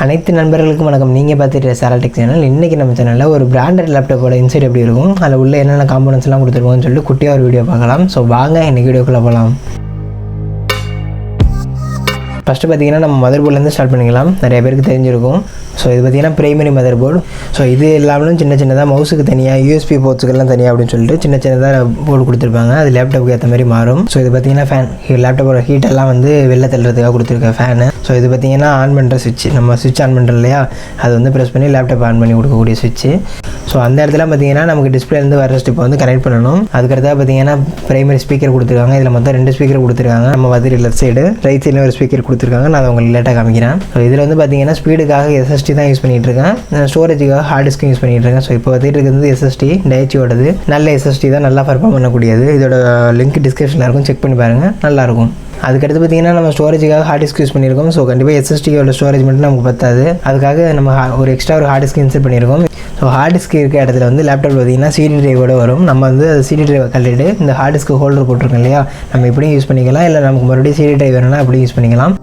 அனைத்து நண்பர்களுக்கும் வணக்கம். நீங்கள் பார்த்துட்டு Sara Tech சேனல். இன்றைக்கி நம்ம சேனலில் ஒரு பிராண்டட் லேப்டாப்போட இன்சைட் எப்படி இருக்கும், அதில் உள்ள என்னென்ன காம்போனன்ட்ஸ்லாம் கொடுத்துருக்கோம்னு சொல்லிட்டு குட்டியாக ஒரு வீடியோ பார்க்கலாம். ஸோ வாங்க இன்றைக்கி வீடியோக்குள்ளே போகலாம். ஃபஸ்ட்டு பார்த்திங்கன்னா நம்ம மதர் போர்ட்லேருந்து ஸ்டார்ட் பண்ணிக்கலாம். நிறைய பேருக்கு தெரிஞ்சிருக்கும். ஸோ இது பார்த்திங்கன்னா பிரைமரி மதர் போர்டு. ஸோ இது எல்லாமே சின்ன சின்னதாக மவுஸுக்கு தனியாக யூஎஸ்பி போர்ட்ஸுக்கெல்லாம் தனியாக அப்படின்னு சொல்லிட்டு சின்ன சின்னதாக போர்டு கொடுத்துருப்பாங்க. அது லேப்டாப்புக்கு ஏற்ற மாதிரி மாறும். ஸோ இது பார்த்திங்கன்னா ஃபேன், லேப்டாப்போட ஹீட்டெல்லாம் வெளில தள்ளுறதுக்காக கொடுத்துருக்க ஃபேனு. ஸோ இது பார்த்திங்கன்னா ஆன் பண்ணுற சுவிட்ச், நம்ம சுவிட்ச் ஆன் பண்ணுறோம் இல்லையா, அது ப்ரெஸ் பண்ணி லேப்டாப் ஆன் பண்ணி கொடுக்கக்கூடிய சுவிட்சு. ஸோ அந்த இடத்துல பார்த்திங்கன்னா நமக்கு டிஸ்பிளேலேருந்து வர ஸ்டிப்பை கனெக்ட் பண்ணணும். அதுக்கடுத்தா பார்த்திங்கன்னா பிரைமரி ஸ்பீக்கர் கொடுத்துருக்காங்க. இதில் மொத்தம் 2 ஸ்பீக்கர் கொடுத்துருக்காங்க. நம்ம பார்த்துட்டு லெஃப்ட் சைடு, ரைட் சைடில் ஒரு ஸ்பீக்கர் கொடுத்துருக்காங்க. நான் அதை உங்களுக்கு லேட்டாக காமிக்கிறேன். ஸோ இதில் பார்த்திங்கன்னா ஸ்பீடுக்காக SSD தான் யூஸ் பண்ணிகிட்டு இருக்கேன். ஸ்டோரேஜுக்காக ஹார்ட் டிஸ்க்கும் யூஸ் பண்ணிகிட்டு இருக்கேன். ஸோ இப்போ பார்த்துட்டு இருக்கிறது SSD டைச்சியோடது. நல்ல SSD தான், நல்லா பர்ஃபார்ம் பண்ணக்கூடியது. இதோட லிங்க் டிஸ்கிரிப்ஷனில் இருக்கும், செக் பண்ணி பாருங்கள், நல்லாயிருக்கும். அதுக்கடுத்து பார்த்திங்கன்னா நம்ம ஸ்டோரேஜுக்காக ஹார்ட் டிஸ்க் யூஸ் பண்ணியிருக்கோம். ஸோ கண்டிப்பாக SSDயோட ஸ்டோரேஜ் மட்டும் நமக்கு பத்தாது. அதுக்காக நம்ம ஒரு எக்ஸ்ட்ரா ஒரு ஹார்ட் டிஸ்க் இன்சர்ட் பண்ணியிருக்கோம். ஸோ ஹார்ட் டிஸ்க் இருக்க இடத்துல லேப்டாப் பார்த்திங்கன்னா CD டிரைவோட வரும். நம்ம அது CD டிரைவை கட்டிட்டு இந்த ஹார்ட் டிஸ்க்கு ஹோல்டர் போட்டிருக்கோம் இல்லையா, நம்ம இப்படியும் யூஸ் பண்ணிக்கலாம். இல்லை நமக்கு மறுபடியும் CD டிரைவ் வேணும்னா அப்படியும் யூஸ் பண்ணிக்கலாம்.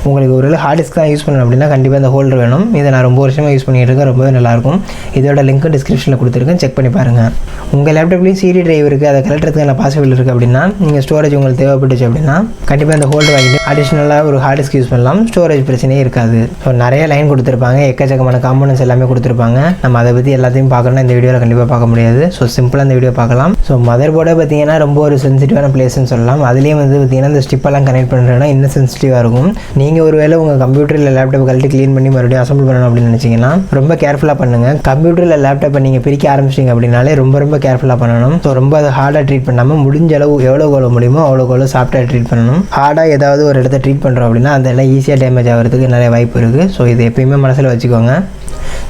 உங்களுக்கு ஒரு ஹார்ட் டிஸ்க் தான் யூஸ் பண்ணணும் அப்படின்னா கண்டிப்பாக இந்த ஹோல்டர் வேணும். இதை நான் ரொம்ப வருஷமாக யூஸ் பண்ணிகிட்டு இருக்கேன், ரொம்பவே நல்லாயிருக்கும். இதோட லிங்க்கு டிஸ்கிரிப்ஷனில் கொடுத்துருக்கேன், செக் பண்ணி பாருங்கள். உங்கள் லேப்டாப்லேயும் CD டிரைவ் இருக்குது, அதை கலட்டுறதுக்கான பாசிபிள் இருக்குது அப்படின்னா, நீங்கள் ஸ்டோரேஜ் உங்களுக்கு தேவைப்பட்டுச்சு அப்படின்னா கண்டிப்பாக இந்த ஹோல்டர் வாங்கிட்டு அடிஷ்னலாக ஒரு ஹார்ட் டிஸ்க் யூஸ் பண்ணலாம். ஸ்டோரேஜ் பிரச்சனையே இருக்காது. ஸோ நிறைய லைன் கொடுத்துருப்பாங்க, எக்கச்சக்கமான காம்போனன்ட்ஸ் எல்லாமே கொடுத்துருப்பாங்க. நம்ம அதை பற்றி எல்லாத்தையும் பார்க்கணும்னா இந்த வீடியோவில் கண்டிப்பாக பார்க்க முடியாது. ஸோ சிம்பிளாக இந்த வீடியோ பார்க்கலாம். ஸோ மதர் போர்டை பார்த்திங்கன்னா ரொம்ப ஒரு சென்சிட்டிவான பிளேஸ்ன்னு சொல்லலாம். அதுலேயும் பார்த்திங்கன்னா இந்த ஸ்டிப்பெல்லாம் கனெக்ட் பண்ணுறேன்னா இன்னும் சென்சிட்டிவாக இருக்கும். நீங்கள் ஒருவேளை உங்கள் கம்ப்யூட்டர் இல்லை லேப்டாப் கழட்டி க்ளீன் பண்ணி மறுபடியும் அசம்பிள் பண்ணணும் அப்படின்னு நினச்சிங்கன்னா ரொம்ப கேர்ஃபுல்லாக பண்ணுங்கள். கம்ப்யூட்டர் இல்லை லேப்டாப்பை நீங்கள் பிரிக்க ஆரம்பிச்சிங்க அப்படின்னாலே ரொம்ப கேர்ஃபுல்லாக பண்ணணும். ஸோ ரொம்ப அதை ஹார்டாக ட்ரீட் பண்ணாமல் முடிஞ்ச அளவு எவ்வளோ முடியுமோ அவ்வளோ சாஃப்டாக ட்ரீட் பண்ணணும். ஹார்டாக ஏதாவது ஒரு இடத்த ட்ரீட் பண்ணுறோம் அப்படின்னா அந்த எல்லாம் ஈஸியாக டேமேஜ் ஆகிறதுக்கு நிறைய வாய்ப்பு இருக்குது. ஸோ இது எப்பயுமே மனசில் வச்சுக்கோங்க.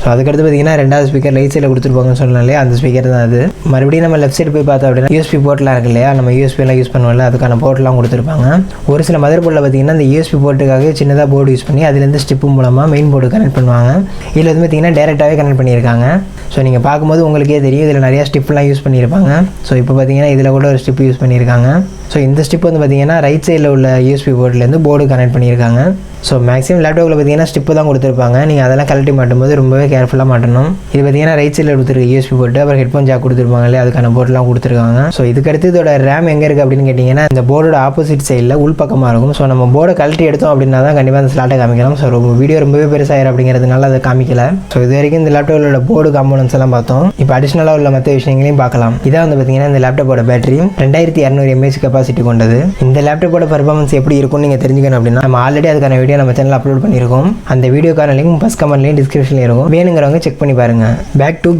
ஸோ அதுக்கடுத்து பார்த்திங்கன்னா 2வது ஸ்பீக்கர் ரைட் சைடில் கொடுத்துருப்பாங்கன்னு சொன்னாலே அந்த ஸ்பீக்கர் தான் அது. மறுபடியும் நம்ம லெஃப்ட் சைடு போய் பார்த்தோம் அப்படின்னா USB போர்ட்லாம் இருக்கு இல்லையா, நம்ம USBலாம் யூஸ் பண்ணுவோம்ல, அதுக்கான போர்ட்லாம் கொடுத்துருப்பாங்க. ஒரு சில மதர் போர்டில் பார்த்திங்கன்னா இந்த USB போர்ட்டுக்காக சின்னதாக போர்டு யூஸ் பண்ணி அதுலேருந்து ஸ்டிப்பு மூலமாக மெயின் போர்டு கனெக்ட் பண்ணுவாங்க. இதில் பார்த்திங்கன்னா டேரெக்டாகவே கனெக்ட் பண்ணியிருக்காங்க. ஸோ நீங்கள் பார்க்கும்போது உங்களுக்கே தெரியும், இதில் நிறையா ஸ்டிப்லாம் யூஸ் பண்ணியிருப்பாங்க. ஸோ இப்போ பார்த்திங்கன்னா இதில் கூட ஒரு ஸ்டிப் யூஸ் பண்ணியிருக்காங்க. ஸோ இந்த ஸ்டிப் பார்த்திங்கன்னா ரைட் சைடில் உள்ள USB போர்ட்லேருந்து போர்டு கனெக்ட் பண்ணியிருக்காங்க. ஸோ மேக்ஸிமம் லேப்டாப்பில் பார்த்திங்கன்னா ஸ்டிப்பு தான் கொடுத்துருப்பாங்க. நீங்கள் அதெல்லாம் கழட்டி மாட்டும்போது ரொம்பவே கேர்ஃபுல்லாக மாட்டணும். இது பார்த்திங்கன்னா ரைட் சைடில் கொடுத்துருக்கு USB போர்ட்டு, அப்புறம் ஹெட்ஃபோன் ஜாக் கொடுத்துருப்பாங்க இல்லையா, அதுக்கான போர்ட்லாம் கொடுத்துருக்காங்க. ஸோ இதுக்கடுத்து இதோட ரேம் எங்கே இருக்குது அப்படின்னு கேட்டிங்கன்னா இந்த போர்டோட ஆப்போசிட் சைடில் உள்பக்கமாக இருக்கும். ஸோ நம்ம போர்டை கழட்டி எடுத்தோம் அப்படின்னா தான் கண்டிப்பாக அந்த ஸ்லாட்டை காமிக்கலாம். ஸோ வீடியோ ரொம்பவே பெருசாகிடும் அப்படிங்கிறதுனால அதை காமிக்கல. ஸோ இது வரைக்கும் இந்த லேப்டாப்பில் போர்டு காம்போனன்ட்ஸ் எல்லாம் பார்த்தோம். இப்போ அடிஷ்னலாக உள்ள மற்ற விஷயங்களையும் பார்க்கலாம். இதான் பார்த்திங்கன்னா இந்த லேப்டாப்போட பேட்டரி 2200 mAh கெப்பாசிட்டி கொண்டது. இந்த லேப்டாப்போட பர்ஃபார்மன்ஸ் எப்படி இருக்கும்னு நீங்கள் தெரிஞ்சுக்கணும் அப்படின்னா நம்ம ஆல்ரெடி அதுக்கான வீடியோ நம்ம சேனலில் அப்லோட் பண்ணியிருக்கோம். அந்த வீடியோக்கான லிங்க் ஃபர்ஸ்ட் கமெண்ட்லேயும் டிஸ்கிரிப்ஷனில் இருக்கும், வேணுங்கிறவங்க செக் பண்ணி பாருங்கள். பேக் டு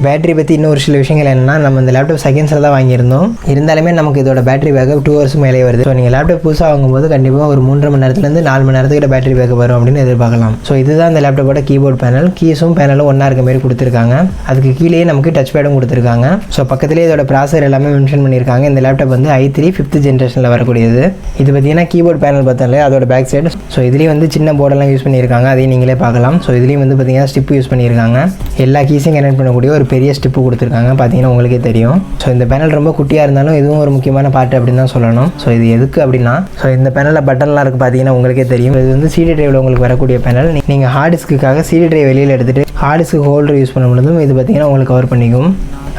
பேட்டரி பற்றி இன்னும் ஒரு சில விஷயங்கள் என்னன்னா, நம்ம இந்த லேப்டாப் செகண்ட்ஸில் தான் வாங்கியிருந்தோம். இருந்தாலுமே நமக்கு இதோட பேட்டரி பேக்கப் 2 hours மேலே வருது. ஸோ நீங்கள் லேப்டாப் புதுசாக வாங்கும்போது கண்டிப்பாக ஒரு 3.5 மணி நேரத்துலேருந்து 4 மணி நேரத்துக்கிட்ட பேட்டரி பேக்கப் வரும் அப்படின்னு எதிர்பார்க்கலாம். ஸோ இதுதான் இந்த லேப்டாப்போட கீபோர்ட் பேனல். கீஸும் பேனலும் ஒன்றா இருக்க மாதிரி கொடுத்துருக்காங்க. அதுக்கு கீழே நமக்கு டச் பேடும் கொடுத்துருக்காங்க. ஸோ பக்கத்துலேயே இதோட ப்ராசர் எல்லாமே மென்ஷன் பண்ணியிருக்காங்க. இந்த லேப்டாப் i3 5th ஜென்ரேஷனில் வரக்கூடியது. இது பார்த்தீங்கன்னா கீபோர்ட் பேனல் பார்த்தாலே அதோட பேக் சைடு. ஸோ இதுலேயும் சின்ன போர்டெல்லாம் யூஸ் பண்ணியிருக்காங்க, அதையும் நீங்களே பார்க்கலாம். ஸோ இதுலேயும் பார்த்தீங்கன்னா ஸ்டிப் யூஸ் பண்ணியிருக்காங்க. எல்லா கீஸையும் கனெக்ட் பண்ணக்கூடிய ஒரு பெரிய ஸ்டிப்பு கொடுத்துருக்காங்க, பார்த்தீங்கன்னா உங்களுக்கே தெரியும். ஸோ இந்த பேனல் ரொம்ப குட்டியாக இருந்தாலும் இதுவும் ஒரு முக்கியமான பார்ட் அப்படின்னு தான் சொல்லணும். ஸோ இது எதுக்கு அப்படின்னா, ஸோ இந்த பேனலில் பட்டன்லாம் இருக்குது, பார்த்தீங்கன்னா உங்களுக்கே தெரியும். இது CD டிரைவில் உங்களுக்கு வரக்கூடிய பேனல். நீங்கள் ஹார்ட் டிஸ்க்குக்காக CD டிரைவ் வெளியில் எடுத்துகிட்டு ஹார்ட் டிஸ்க்கு ஹோல்டர் யூஸ் பண்ண முடியும். இது பார்த்தீங்கன்னா உங்களுக்கு கவர் பண்ணிக்கும்.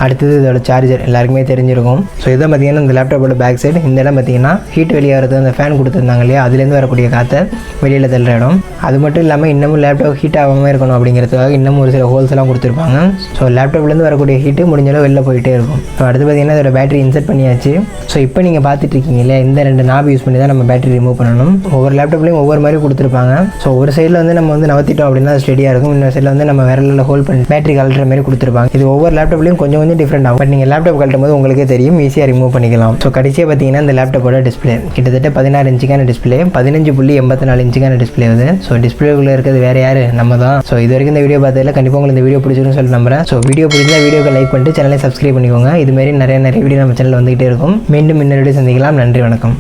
அடுத்தது இதோட சார்ஜர் எல்லாருக்குமே தெரிஞ்சிருக்கும். ஸோ இதை பார்த்திங்கன்னா இந்த லேப்டாப்போட பேக் சைடு. இந்த இடம் பார்த்திங்கன்னா ஹீட் வெளியே வரது அந்த ஃபேன் கொடுத்துருந்தாங்க இல்லையா, அதுலேருந்து வரக்கூடிய காற்றை வெளியில் தள்ளுற இடம். அது மட்டும் இல்லாமல் இன்னமும் லேப்டாப் ஹீட் ஆகாமல் இருக்கணும் அப்படிங்கிறதுக்காக இன்னமும் ஒரு சில ஹோல்ஸ் எல்லாம் கொடுத்துருப்பாங்க. ஸோ லேப்டாப்லேருந்து வரக்கூடிய ஹீட்டு முடிஞ்சளவு வெளில போயிட்டே இருக்கும். ஸோ அடுத்து பார்த்திங்கன்னா இதோட பேட்டரி இன்சர்ட் பண்ணியாச்சு. ஸோ இப்போ நீங்கள் பார்த்துட்டு இருக்கீங்க இல்லையா, இந்த 2 நாப் யூஸ் பண்ணி தான் நம்ம பேட்டரி ரிமூவ் பண்ணணும். ஒவ்வொரு லேப்டாப்லேயும் ஒவ்வொரு மாதிரி கொடுத்துருப்பாங்க. ஸோ ஒரு சைடில் நம்ம நவத்திட்டோம் அப்படின்னா அது ஸ்டெடியாக இருக்கும். இன்னொரு சைடில் நம்ம விரலில் ஹோல்ட் பண்ணி பேட்டரி கழட்டுற மாதிரி கொடுத்துருப்பாங்க. இது ஒவ்வொரு லேப்டாப்லேயும் கொஞ்சம் டிஃப்ரெண்ட் ஆகும். பட் நீங்கள் லேப்டாப் கழட்டும் போது உங்களுக்கே தெரியும், ஈஸியாக ரிமூவ் பண்ணிக்கலாம். ஸோ கடைசியாக பார்த்தீங்கன்னா இந்த லேப்டாப்போட டிஸ்பிளே கிட்டத்தட்ட 16 இன்ச்சுக்கான டிஸ்பிளே, 15.84 இன்ச்சுக்கான டிஸ்பிளே வந்து. ஸோ டிஸ்பிளேக்குள்ளே இருக்கிறது வேறு யார், நம்ம தான். ஸோ இது வரைக்கும் இந்த வீடியோ பார்த்ததில் கண்டிப்பாக உங்களுக்கு இந்த வீடியோ பிடிச்சிருக்குன்னு சொல்லி நம்புறேன். ஸோ வீடியோ பிடிச்சா வீடியோக்கு லைக் பண்ணிட்டு சேனலை சப்ஸ்கிரைப் பண்ணிக்கோங்க. இதுமாரி நிறைய வீடியோ நம்ம சேனலில் வந்துகிட்டே இருக்கும். மீண்டும் இன்னொரு வீடியோ சந்திக்கலாம். நன்றி, வணக்கம்.